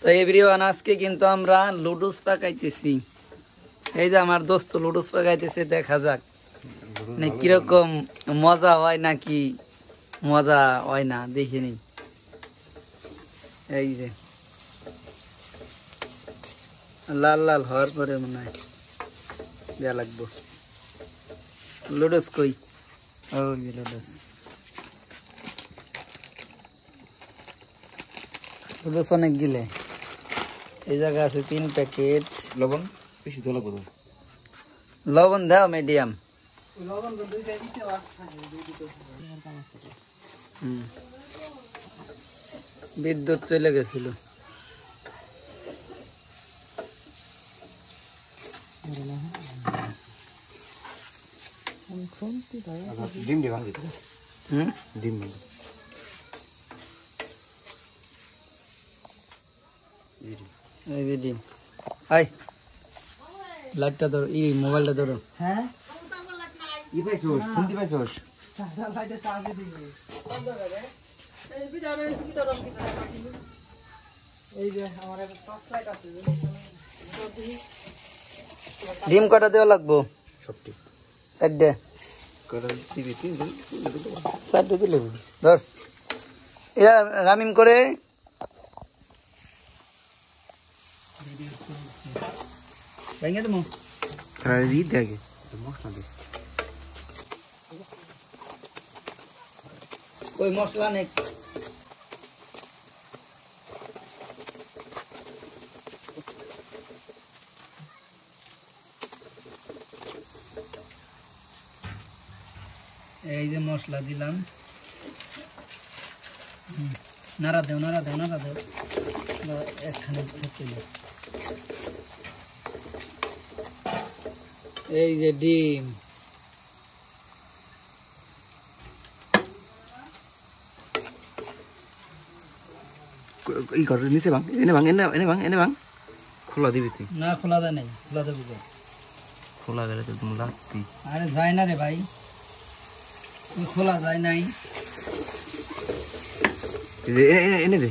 তো এভরিওয়ান আজকে কিন্তু আমরা লুডুস পাকাইতেছি। এই যে আমার দোস্ত লুডুস পাকাইতেছে, দেখা যাক মানে কিরকম মজা হয় নাকি মজা হয় না, দেখিনি। এই যে লাল লাল হওয়ার পরে মনে হয় দেয়া লাগবো। লুডুস কই? ও লুডুস, লুডুস অনেক গিলে। এই জায়গা আছে 3 প্যাকেট। লবণ বেশি তো লাগবে। লবণ দাও মিডিয়াম। বিদ্যুৎ চলে গেছিল। ডিম ডিম ভাঙি ডিম এই যে ডিম। আই লাইটটা ধরো, এই মোবাইলটা ধরো। হ্যাঁ ই পাইছোস, শুনতে পাইছোস? ডিম কটা দেওয়া লাগবো? সবটি 4টে। চারটে দিলে ধর। এরা রামিম করে ভেঙে দেবো। ওই মশলা নেই। এই যে মশলা দিলাম, নাড়া দেও নাড়া দেও নাড়া দেও, একখানে এই যে ডিম। এই ঘরের নিচে ভাঙ, এনে ভাঙ, এনে ভাঙ, এনে ভাঙ। খোলা দিবি তুই? না খোলা দেয় নাই, খোলা দেবো। খোলা গেলে তো তুমি লাগবি। আরে যায় না রে ভাই, খোলা যায় নাই। এনে দে।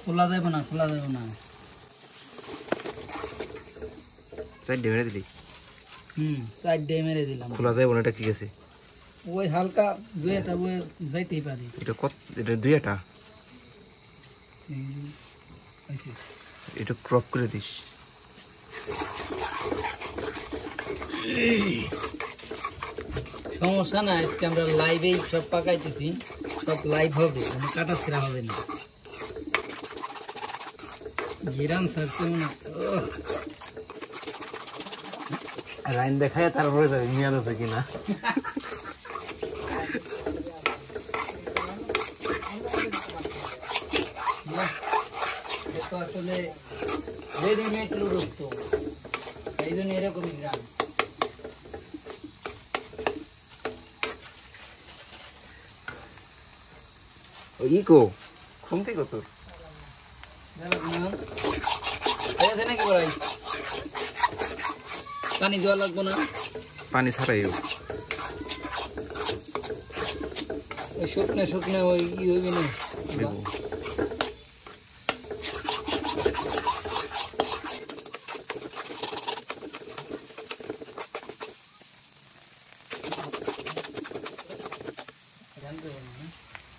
খোলা যাবে না, খোলা যাবে না। সাইড মেরে দিলি? সাইড দিয়ে মেরে দিলাম। খোলা যাবে না, এটা কি আছে? ওই হালকা দুইটা ওই যাইতেই পারে। এটা কত? এটা দুইটা। এটা ক্রপ করে দিস। সমস্যা না, আজকে আমরা লাইভেই সব পাকাইতেছি, সব লাইভ হবে, কোনো কাটা ছেঁড়া হবে না। ঘিরান ছাড়ছে না, লাইন দেখায় তারপরে যাবে মেয়াদ আছে কিনা। আসলে রেডিমেড লুডুস তো, এই জন্য এরকম ঘিরান। ইকো শুনতে কত নাকি বড়াই পানি দেওয়া লাগবো না? পানি ছাড়াই ওই শুকনে শুকনে ওই ই হইবে না।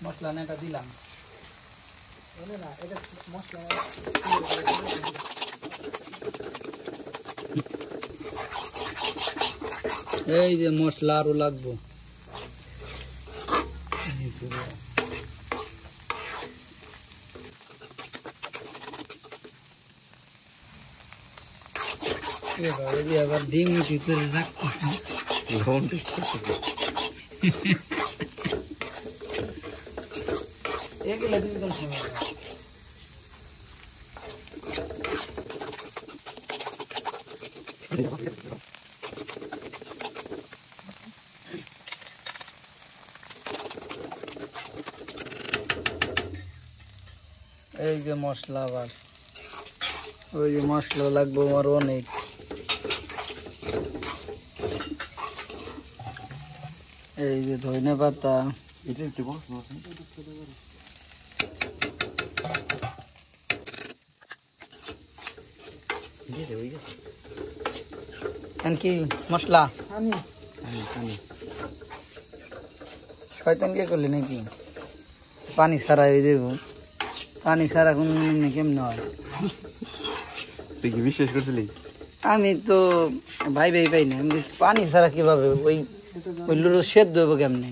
মশলা নেটা দিলাম, মশলা এই যে মশলা আরো লাগবো। আবার ডিম ভিতরে রাখতে এগুলো দিবি কোন সময়? এই যে মশলা, আবার ওই যে মশলা লাগবে আমার অনেক। এই যে ধনে পাতা, এটা একটু বড় কি মশলা পানি শয়তান দিয়ে করলি নাকি? পানি ছাড়া এই দেবো, পানি ছাড়া কোন কেমন হয়? তুই কি বিশ্বাস করছিলি? আমি তো ভাই পাই না, আমি পানি ছাড়া কিভাবে ওই ওই লুডো সেদ্ধ হইব কেমনে?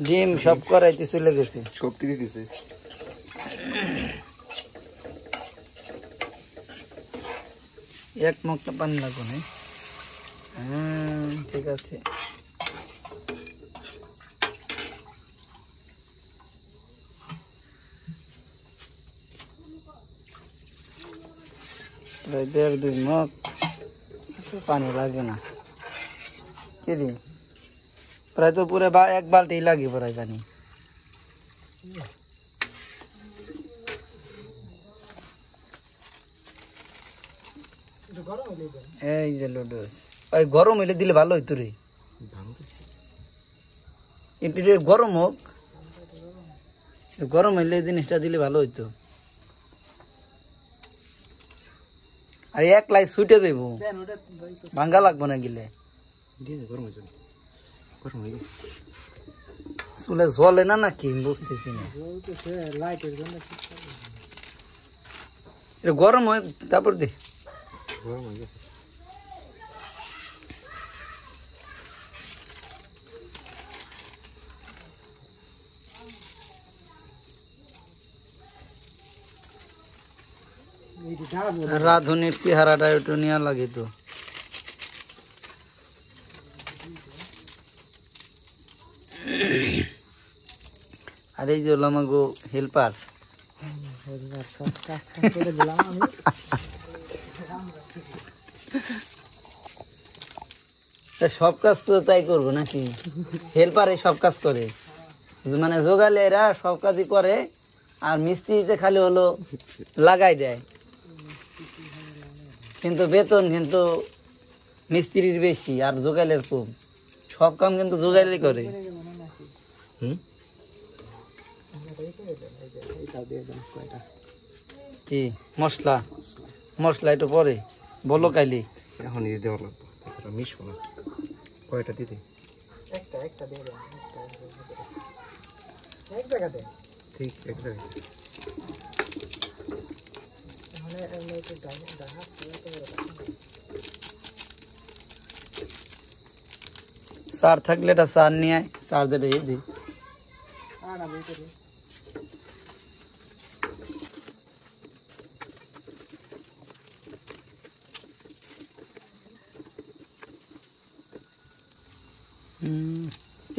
ডিম সব করাইতে চলে গেছে, সব দিয়ে দিছে। এক মগটা পানি লাগবে না। হ্যাঁ ঠিক আছে। প্রায় 1.5-2 মগ পানি লাগে না কি রে? প্রায় তো পুরো এক বালতি লাগে প্রায় পানি। এই যে লুডুস ওই গরম হইলে দিলে ভালো হইতো রে, একটু গরম হোক, গরম হইলে জিনিসটা দিলে ভালো হইতো। আর এক লাই ছুটে দেব, ভাঙ্গা লাগবো না গেলে। চুলে জ্বলে না নাকি বুঝতেছি না। গরম হয় তারপর দে। রাঁধুনির চেহারাটা একটু নেওয়া লাগে তো। আর এই যে হলো আমাগো হেল্পার, সব কাজ তো তাই করবো নাকি? হেল্পার সব কাজ করে, মানে জোগালে এরা সব কাজই করে, আর মিস্ত্রিতে খালি হলো লাগাই দেয়, কিন্তু বেতন কিন্তু মিস্ত্রির বেশি আর জোগালের কম। সব কাম কিন্তু জোগালি করে। কি মশলা? মশলা একটু পরে বলো কাইলি। এখন দিয়ে দেওয়া লাগবে, মিশবো না। কয়টা দিতে? একটা দিয়ে দেন, এক জায়গাতে, ঠিক এক জায়গায়। চার থাকলে এটা চার নিয়ে আয়, চার দিয়ে দিই।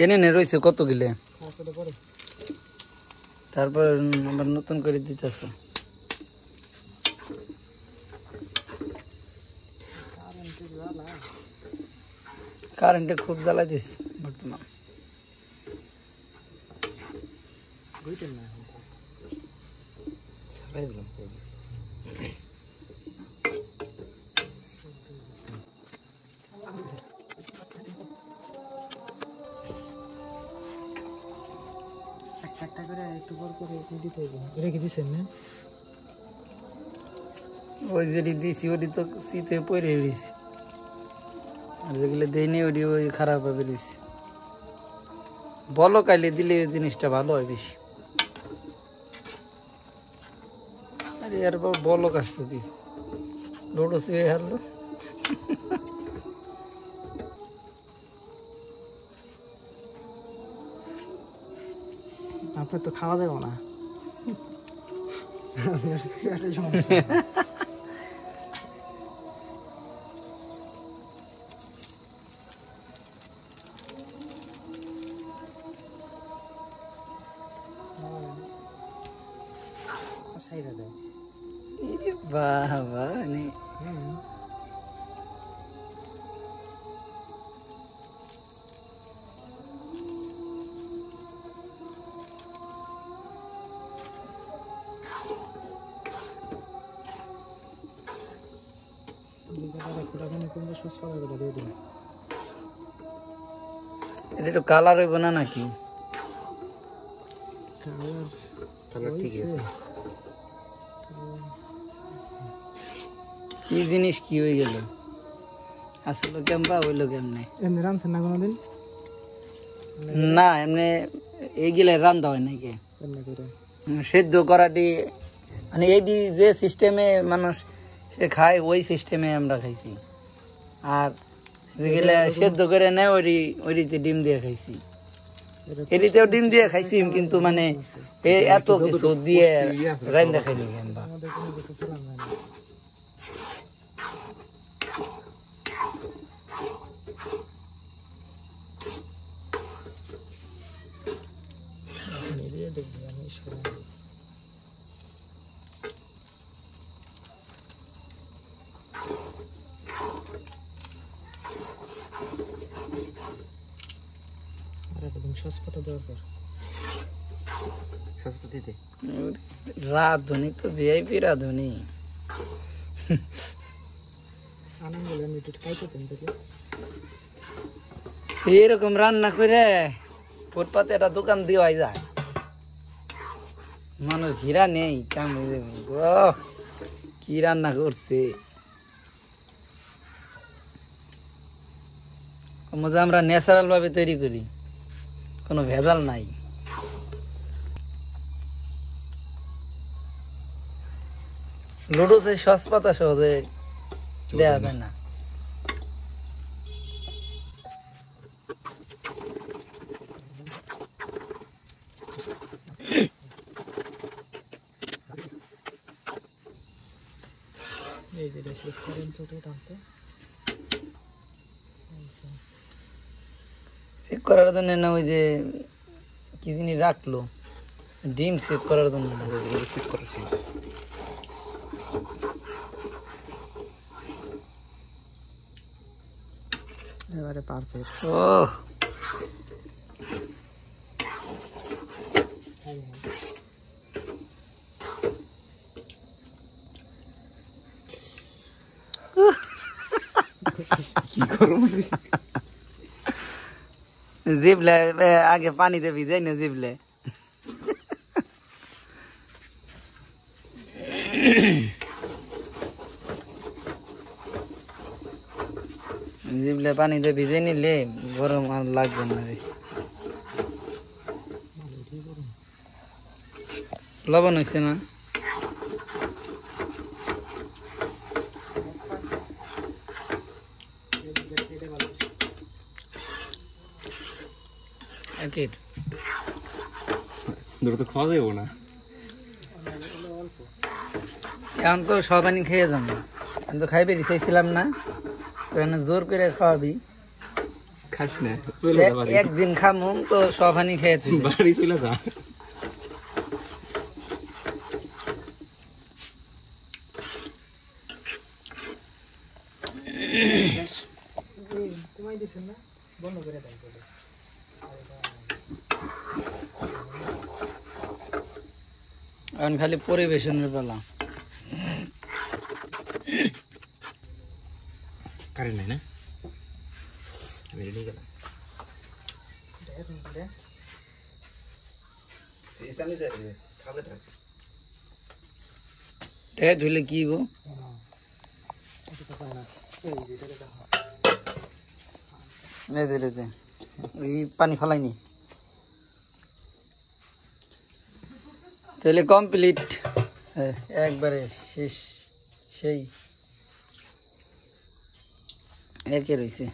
এনে নে রয়েছে কত গিলে, তারপর আবার নতুন করে দিতেছ। কারেন্টে খুব জ্বালা দিস বর্তমান। একটা করে একটু বড় করে দিতে হবে। রেখে দিছেন না? ওই যেটি দিছি ওটি তো শীতে পরে রয়েছে, আর যেগুলো দেয়নি ওটি ওই খারাপ হবে রয়েছে। বলো কাইলে দিলে ওই জিনিসটা ভালো হয় বেশি। আরে এরপর বলো কাজ তো কি লোডো সে হারলো। আপনার তো খাওয়া যাবে না। বাবা এটা একটু কালার হইব না নাকি? কালার ঠিকই আছে। কি জিনিস কি হয়ে গেল? আসলে কেমবা হইলো কেমনে? এমনি রানছেন না কোনোদিন? না এমনি এইগুলা রান্ধা হয় নাকি? এমনি করে সেদ্ধ করাটি মানে এইটি যে সিস্টেমে মানুষ সে খায় ওই সিস্টেমে আমরা খাইছি। আর যেগুলা সেদ্ধ করে নেয় ওইটিতে ডিম দিয়ে খাইছি। এটিতেও ডিম দিয়ে খাইছি কিন্তু মানে এত কিছু দিয়ে রান্ধা খাইনি আমরা। আমাদের কোনো কিছু খেলাম না। মিলিয়ে দেখবি আমি শুরু আর একদম সস্তা দরকার। সস্তা দিতে রাঁধুনি তো ভিআইপি রাঁধুনি। আনন্দ বলেন একটু খাইতে দেন থেকে এরকম রান্না করে ফুটপাতে একটা দোকান দেওয়াই যায়, মানুষ ঘিরা নেই কামড়ে দেবে। কি রান্না করছে মজা, আমরা ন্যাচারাল ভাবে তৈরি করি, কোনো ভেজাল নাই। লুডুতে সস পাতা সহজে দেওয়া যায় না। এই যে দেখি করেন ছোট টানতে চেক করার জন্য না, ওই যে কি জিনিস রাখলো ডিম চেক করার জন্য। ঠিক করা শেষ। এবারে পারফেক্ট। ও কি করো জিবলে আগে পানিতে ভিজাই না জিবলে। জিবলে পানিতে ভিজে নিলে গরম আর লাগবে না বেশি। লবণ হয়েছে না? তো খাওয়া যাবো না। এখন তো সব পানি খেয়ে যাবো, আমি তো খাইবে চাইছিলাম না, জোর করে খাওয়াবি। খাস না, চলে যা বাড়ি। একদিন খামু তো সব পানি খেয়ে বাড়ি চলে যা। কমাই দিছেন না, বন্ধ করে দেন। এখন খালি পরিবেশনের বেলা। কারেন্ট নাই না, আমি রেডি গেলাম। ধুলে কি গো পানি ফালাইনি তাহলে কমপ্লিট, একবারে শেষ। সেই একে রয়েছে।